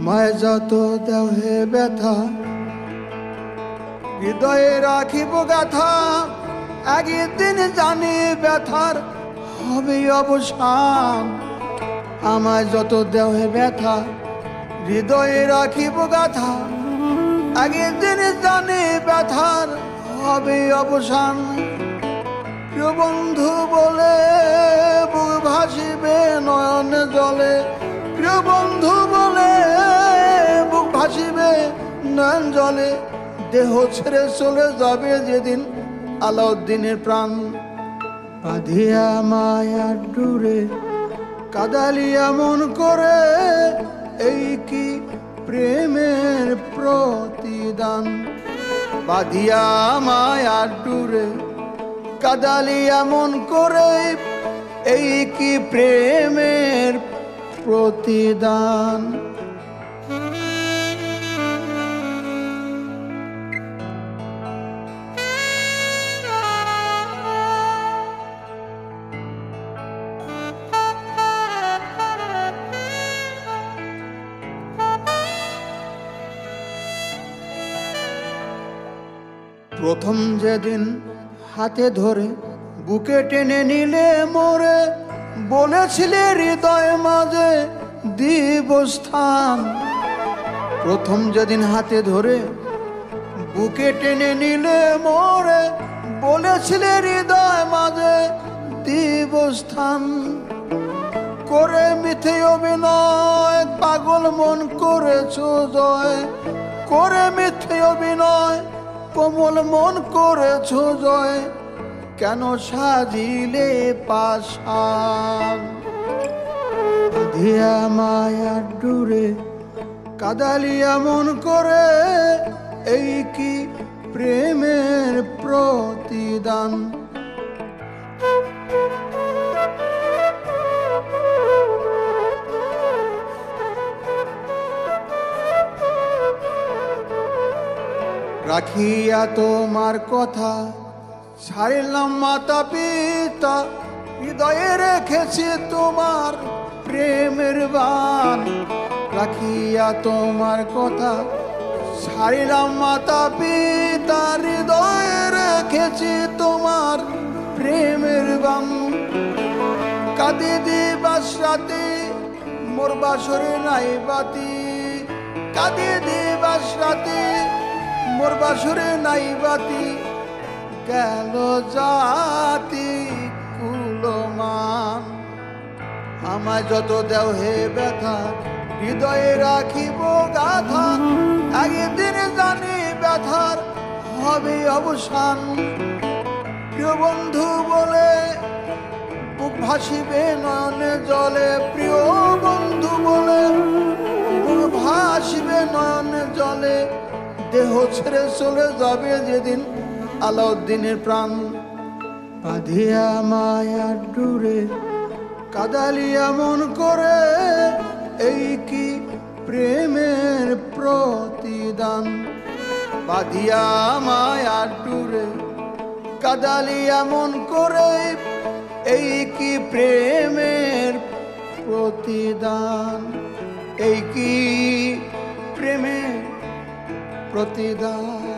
আমায় যত দেহে ব্যথা হৃদয়ে রাখিব গাথা, একদিন জানি ব্যথার হবে অবসান। আমায় যত দেহে ব্যথা হৃদয়ে রাখিব গাথা, একদিন জানি ব্যথার হবে অবসান। প্রিয় বন্ধু বলে বুক ভাসিবে নয়ন জলে, প্রিয় বন্ধু বলে বুক ভাসিবে নয়ন জলে। দেহ ছেড়ে চলে যাবে যেদিন আলাউদ্দিনের প্রাণ। বাঁধিয়া মায়ার ডুরে কাদালিয়া মন করে, এই কি প্রেমের প্রতিদান। বাঁধিয়া মায়ার ডুরে কাদালিয়া মন করে, এই কি প্রেমের প্রতিদান। প্রথম যেদিন হাতে ধরে বুকে টেনে নিলে মোরে, বলেছিলে হৃদয় মাঝে দিব স্থান। প্রথম যেদিন হাতে ধরে বুকে টেনে নিলে মোরে, বলেছিলে হৃদয় মাঝে দিব স্থান। করে মিথ্যে অভিনয় পাগল মন করেছো জয়, করে মিথ্যে অভিনয় কোমল মন করেছো জয়। কেন সাজিলে পাশান। বাঁধিয়া মায়ার ডুরে কাদালিয়া মন করে, এই কি প্রেমের প্রতিদান। রাখিয়া তোমার কথা ছাড়িলাম মাতা পিতা, হৃদয়ে রেখেছি তোমার প্রেমের বান। রাখিয়া তোমার কথা ছাড়িলাম মাতা পিতা, হৃদয়ে রেখেছি তোমার প্রেমের বান। কাঁদি দিবাস রাতে মোর বাসরে নাই বাতি, কাঁদি দিবাস রাতে মোর বাসরে নাই বাতি। গেল জাতি কুলমান। আমায় যত দেহে ব্যথা হৃদয়ে রাখিব গাথা, একদিন জানি ব্যথার হবে অবসান। প্রিয় বন্ধু বলে বুক ভাসিবে নয়নে জলে, প্রিয় বন্ধু বলে বুক ভাসিবে নয়নে জলে। দেহ ছেড়ে চলে যাবে যেদিন আলাউদ্দিনের প্রাণ। বাঁধিয়া মায়ার ডুরে কাদালিয়া মন করে, এই কি প্রেমের প্রতিদান। বাঁধিয়া মায়ার ডুরে কাদালিয়া মন করে, এই কি প্রেমের প্রতিদান। এই কি প্রেমের প্রতিদান।